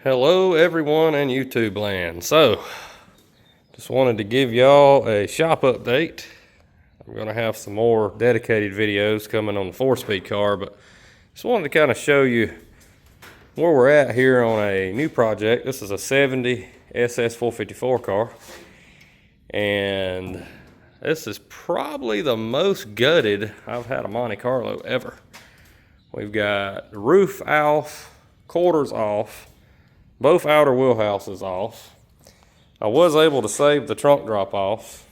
Hello everyone in YouTube land. So, just wanted to give y'all a shop update. I'm gonna have some more dedicated videos coming on the 4-speed car, but just wanted to kind of show you where we're at here on a new project. This is a 70 SS 454 car, and this is probably the most gutted I've had a Monte Carlo ever. We've got the roof off, quarters off, both outer wheelhouses off. I was able to save the trunk drop offs.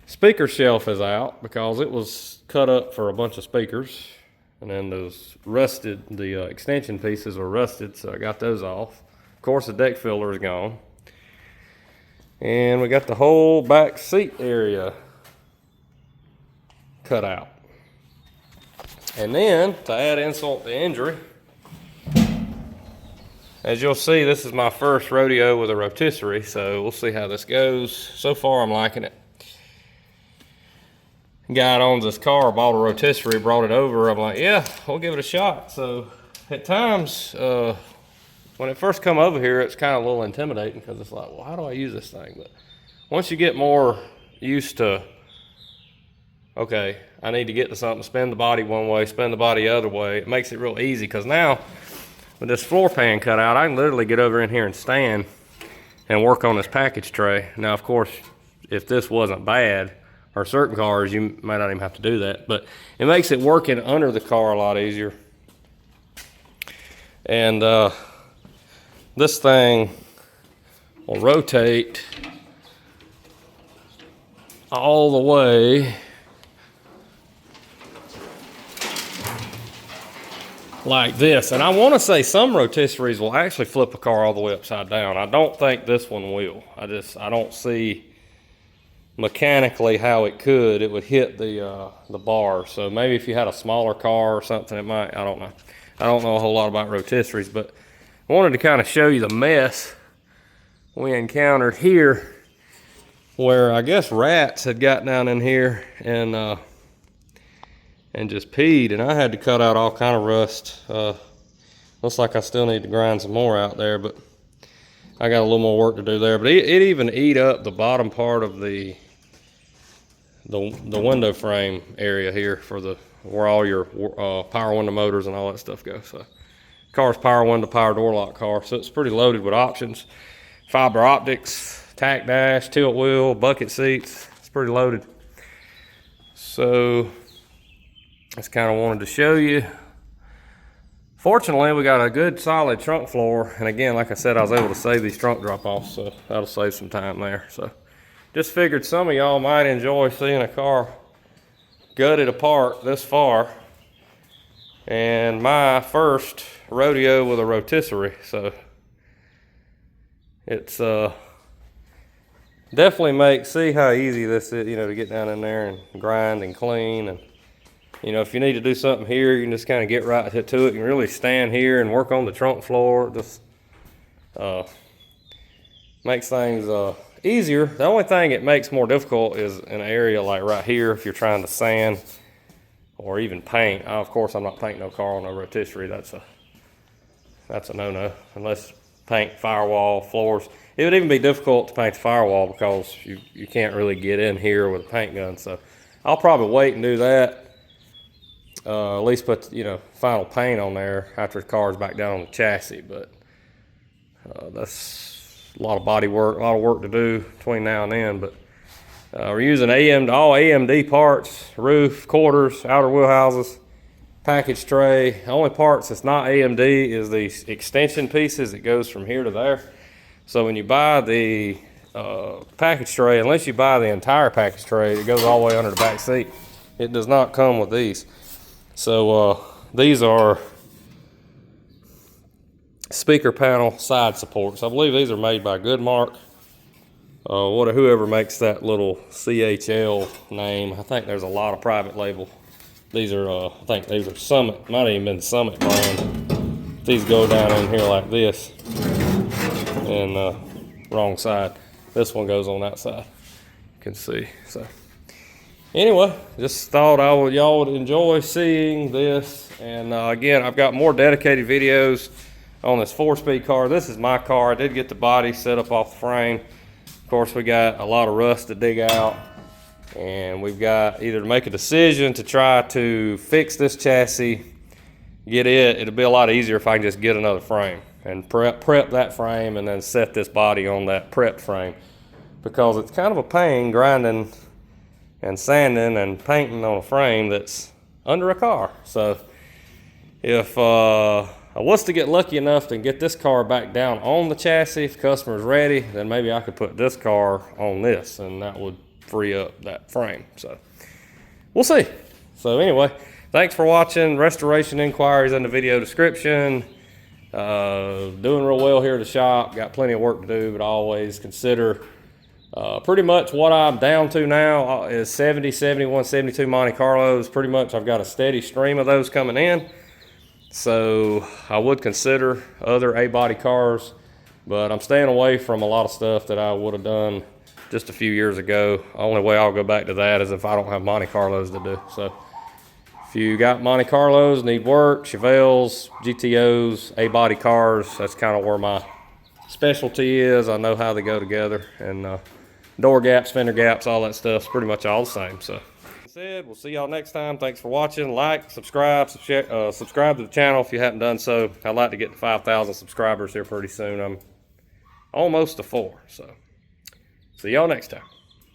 Speaker shelf is out because it was cut up for a bunch of speakers, and then those rusted, the extension pieces were rusted, so I got those off. Of course, the deck filler is gone. And we got the whole back seat area cut out. And then, to add insult to injury, as you'll see, this is my first rodeo with a rotisserie, so we'll see how this goes. So far, I'm liking it. Guy that owns this car bought a rotisserie, brought it over. I'm like, yeah, we'll give it a shot. So at times, when it first come over here, it's kind of a little intimidating because it's like, well, how do I use this thing? But once you get more used to, okay, I need to get to something, spin the body one way, spin the body the other way, it makes it real easy, because now with this floor pan cut out, I can literally get over in here and stand and work on this package tray. Now, of course, if this wasn't bad, or certain cars, you might not even have to do that, but it makes it working under the car a lot easier. And this thing will rotate all the way like this. And I want to say some rotisseries will actually flip a car all the way upside down. I don't think this one will. I don't see mechanically how it could. It would hit the bar. So maybe if you had a smaller car or something, it might. I don't know. I don't know a whole lot about rotisseries, but I wanted to kind of show you the mess we encountered here, where I guess rats had got down in here and just peed, and I had to cut out all kind of rust. Looks like I still need to grind some more out there, but I got a little more work to do there. But it even ate up the bottom part of the window frame area here for where all your power window motors and all that stuff go. So car's power window, power door lock car, so it's pretty loaded with options. Fiber optics, tack dash, tilt wheel, bucket seats. It's pretty loaded. So just kind of wanted to show you. Fortunately, we got a good solid trunk floor, and again, like I said, I was able to save these trunk drop-offs, so that'll save some time there. So just figured some of y'all might enjoy seeing a car gutted apart this far, and my first rodeo with a rotisserie. So it's definitely see how easy this is, to get down in there and grind and clean. And if you need to do something here, you can just kind of get right to it. You can really stand here and work on the trunk floor. Just makes things easier. The only thing it makes more difficult is an area like right here if you're trying to sand or even paint. Of course, I'm not painting no car on no rotisserie. That's a no-no, unless paint firewall, floors. It would even be difficult to paint the firewall because you can't really get in here with a paint gun. So I'll probably wait and do that. At least put final paint on there after the car's back down on the chassis. But that's a lot of body work, a lot of work to do between now and then. But we're using all AMD parts: roof, quarters, outer wheelhouses, package tray. The only parts that's not AMD is the extension pieces that goes from here to there. So when you buy the package tray, unless you buy the entire package tray, it goes all the way under the back seat. It does not come with these. So these are speaker panel side supports. I believe these are made by Goodmark. Whoever makes that little CHL name. I think there's a lot of private label. These are, I think these are Summit. Might have even been Summit brand. These go down in here like this. And wrong side. This one goes on that side. You can see. So anyway, just thought y'all would enjoy seeing this. And again, I've got more dedicated videos on this 4-speed car. This is my car. I did get the body set up off the frame. Of course, we got a lot of rust to dig out, and we've got either to make a decision to try to fix this chassis, it'll be a lot easier if I can just get another frame and prep that frame and then set this body on that prepped frame, because it's kind of a pain grinding and sanding and painting on a frame that's under a car. So if I was to get lucky enough to get this car back down on the chassis, if the customer's ready, then maybe I could put this car on this, and that would free up that frame. So we'll see. So anyway, thanks for watching. Restoration inquiries in the video description. Doing real well here at the shop. Got plenty of work to do, but I always consider pretty much what I'm down to now is 70, 71, 72 Monte Carlos. Pretty much I've got a steady stream of those coming in. So I would consider other A-body cars, but I'm staying away from a lot of stuff that I would have done just a few years ago. Only way I'll go back to that is if I don't have Monte Carlos to do. So if you got Monte Carlos, need work, Chevelles, GTOs, A-body cars, that's kind of where my specialty is. I know how they go together, and door gaps, fender gaps, all that stuff's pretty much all the same. So said, we'll see y'all next time. Thanks for watching. Like, subscribe to the channel if you haven't done so. I'd like to get to 5,000 subscribers here pretty soon. I'm almost to 4, so see y'all next time.